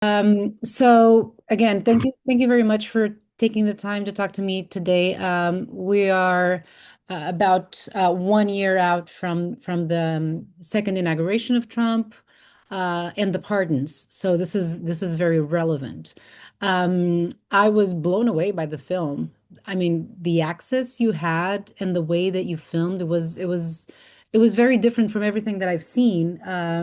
So again, thank you very much for taking the time to talk to me today. We are about 1 year out from the second inauguration of Trump and the pardons. So this is very relevant. I was blown away by the film. I mean, the access you had and the way that you filmed, it was very different from everything that I've seen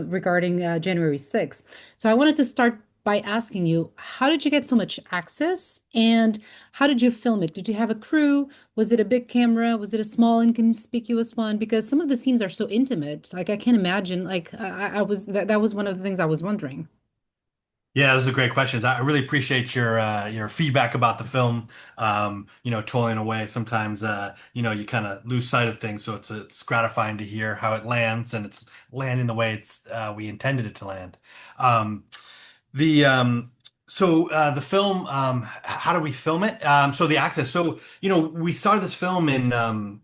regarding January 6th. So I wanted to start by asking you, how did you get so much access and how did you film it? Did you have a crew? Was it a big camera? Was it a small, inconspicuous one? Because some of the scenes are so intimate. Like I can't imagine. Like I was that was one of the things I was wondering. Yeah, those are great questions. I really appreciate your feedback about the film. Toiling away sometimes you kind of lose sight of things, so it's gratifying to hear how it lands and it's landing the way it's we intended it to land. Um, the the film, how do we film it? So the access. So we started this film in the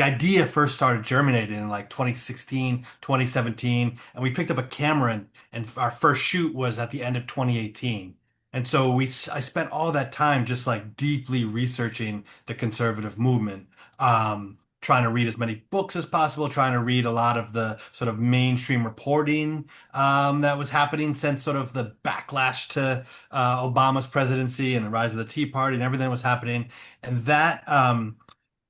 idea first started germinating in like 2016, 2017, and we picked up a camera and our first shoot was at the end of 2018. And so I spent all that time just like deeply researching the conservative movement. Trying to read as many books as possible, trying to read a lot of the sort of mainstream reporting that was happening since sort of the backlash to Obama's presidency and the rise of the Tea Party and everything that was happening. And that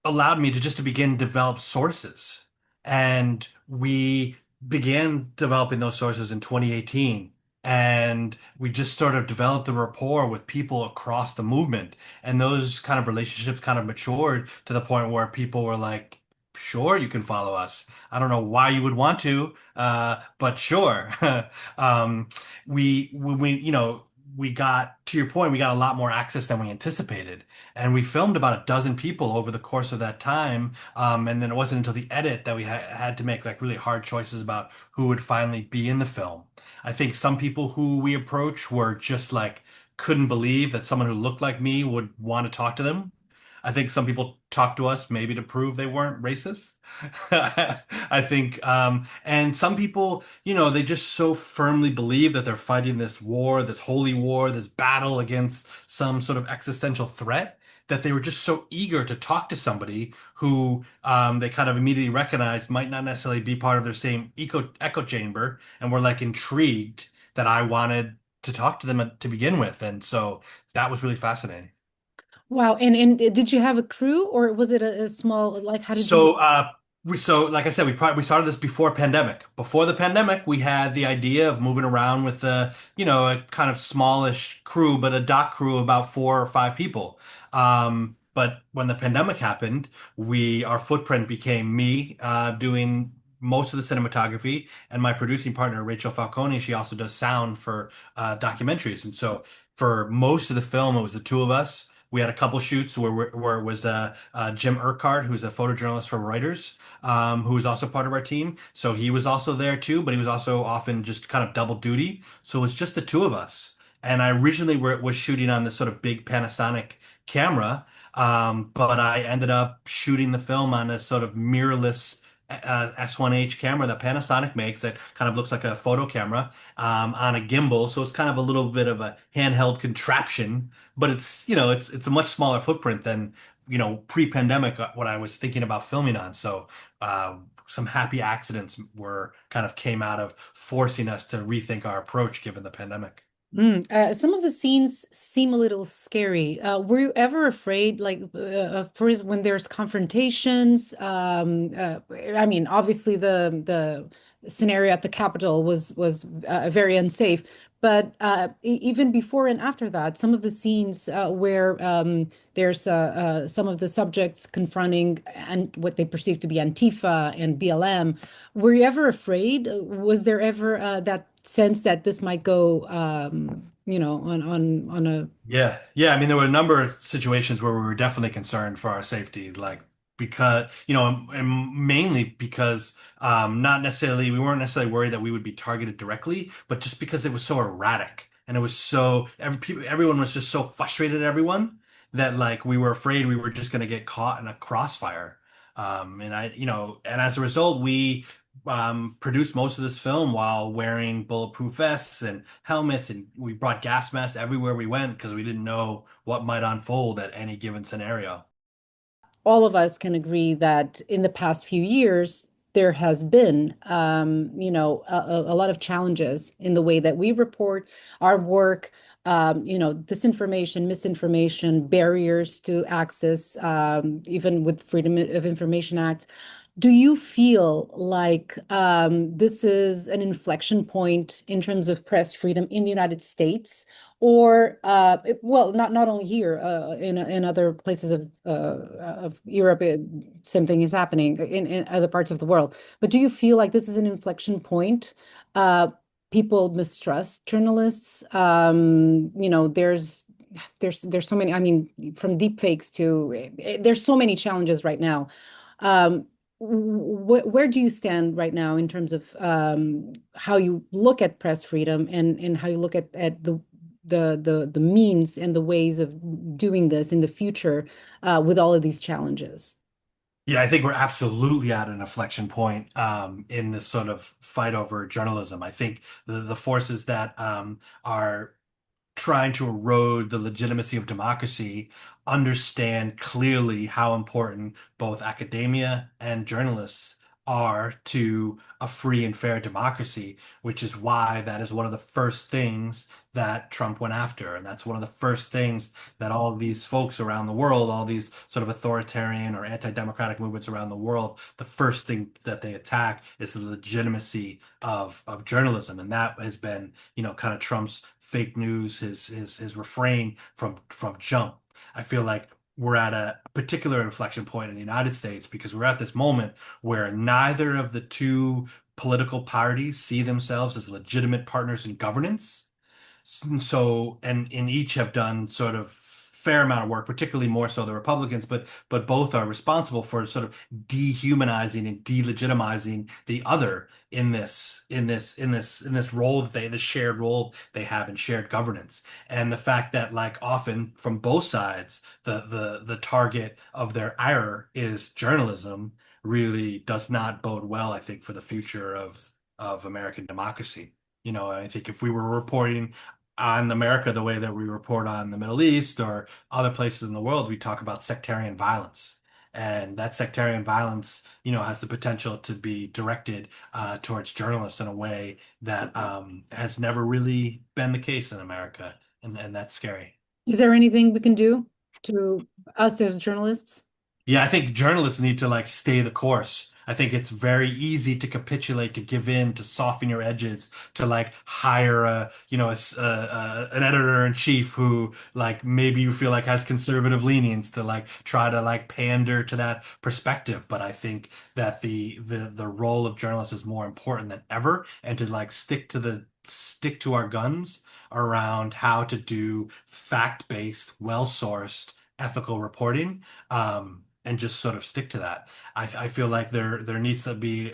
allowed me to begin develop sources. And we began developing those sources in 2018. And we just sort of developed a rapport with people across the movement. And those kind of relationships kind of matured to the point where people were like, sure, you can follow us. I don't know why you would want to, but sure. Um, we got, to your point, we got a lot more access than we anticipated. And we filmed about a dozen people over the course of that time. And then it wasn't until the edit that we had to make like really hard choices about who would finally be in the film. I think some people who we approached were just like couldn't believe that someone who looked like me would want to talk to them. I think some people talked to us maybe to prove they weren't racist. I think, and some people, they just so firmly believe that they're fighting this war, this holy war, this battle against some sort of existential threat, that they were just so eager to talk to somebody who they kind of immediately recognized might not necessarily be part of their same echo chamber, and were like intrigued that I wanted to talk to them to begin with. And so that was really fascinating. Wow. And did you have a crew or was it a small, like how did you? So like I said, we started this before pandemic. Before the pandemic, we had the idea of moving around with a kind of smallish crew, but a dock crew of about 4 or 5 people. But when the pandemic happened, our footprint became me doing most of the cinematography and my producing partner Rachel Falcone. She also does sound for documentaries, and so for most of the film, it was the two of us. We had a couple shoots where it was Jim Urquhart, who's a photojournalist for Reuters, who was also part of our team. So he was also there too, but he was also often just kind of double duty. So it was just the two of us. And I originally was shooting on this sort of big Panasonic camera, but I ended up shooting the film on a sort of mirrorless S1H camera that Panasonic makes that kind of looks like a photo camera on a gimbal. So it's kind of a little bit of a handheld contraption, but it's a much smaller footprint than pre-pandemic what I was thinking about filming on. So some happy accidents were kind of came out of forcing us to rethink our approach given the pandemic. Some of the scenes seem a little scary. Were you ever afraid, like, for when there's confrontations? I mean, obviously the scenario at the Capitol was very unsafe, but even before and after that, some of the scenes where there's some of the subjects confronting and what they perceive to be Antifa and BLM, were you ever afraid? Was there ever that sense that this might go, on a. Yeah, yeah. I mean, there were a number of situations where we were definitely concerned for our safety, like because and mainly because not necessarily we weren't necessarily worried that we would be targeted directly, but just because it was so erratic and it was so everyone was just so frustrated at everyone that like we were afraid we were just going to get caught in a crossfire. And as a result, we produced most of this film while wearing bulletproof vests and helmets, and we brought gas masks everywhere we went because we didn't know what might unfold at any given scenario. All of us can agree that in the past few years, there has been, a lot of challenges in the way that we report our work, disinformation, misinformation, barriers to access, even with Freedom of Information Act. Do you feel like this is an inflection point in terms of press freedom in the United States? Or well, not only here, in other places of Europe, same thing is happening in other parts of the world. But do you feel like this is an inflection point? Uh, People mistrust journalists. There's so many. I mean, from deep fakes to there's so many challenges right now. Um, where do you stand right now in terms of how you look at press freedom and how you look at the means and the ways of doing this in the future with all of these challenges? Yeah, I think we're absolutely at an inflection point in this sort of fight over journalism. I think the forces that are trying to erode the legitimacy of democracy understand clearly how important both academia and journalists are to a free and fair democracy, which is why that is one of the first things that Trump went after. And that's one of the first things that all of these folks around the world, all these sort of authoritarian or anti-democratic movements around the world, the first thing that they attack is the legitimacy of journalism. And that has been, kind of Trump's fake news, his refrain from jump. I feel like we're at a particular inflection point in the United States because we're at this moment where neither of the two political parties see themselves as legitimate partners in governance. So, and in each have done sort of fair amount of work, particularly more so the Republicans, but both are responsible for sort of dehumanizing and delegitimizing the other in this role that this shared role they have in shared governance. And the fact that like often from both sides, the target of their ire is journalism really does not bode well, I think, for the future of American democracy. I think if we were reporting on America the way that we report on the Middle East or other places in the world, we talk about sectarian violence. And that sectarian violence, has the potential to be directed towards journalists in a way that has never really been the case in America. And that's scary. Is there anything we can do to us as journalists? Yeah, I think journalists need to like stay the course. I think it's very easy to capitulate, to give in, to soften your edges, to like hire an editor in chief who like maybe you feel like has conservative leanings to like try to like pander to that perspective. But I think that the role of journalists is more important than ever, and to like stick to our guns around how to do fact-based, well-sourced, ethical reporting. And just sort of stick to that. I feel like there needs to be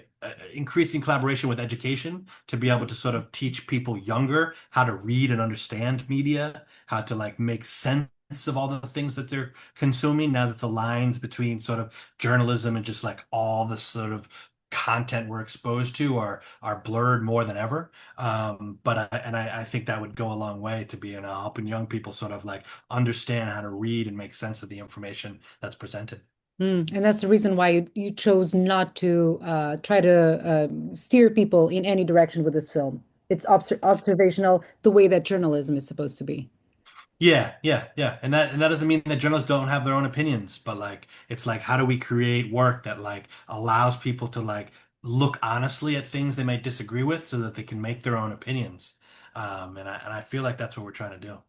increasing collaboration with education to be able to sort of teach people younger how to read and understand media, how to like make sense of all the things that they're consuming now that the lines between sort of journalism and just like all the sort of content we're exposed to are blurred more than ever. But I think that would go a long way to be in helping young people sort of like understand how to read and make sense of the information that's presented. And that's the reason why you chose not to try to steer people in any direction with this film. It's observational, the way that journalism is supposed to be. Yeah, yeah, yeah. And that doesn't mean that journalists don't have their own opinions, but like it's like how do we create work that like allows people to like look honestly at things they might disagree with so that they can make their own opinions. And I feel like that's what we're trying to do.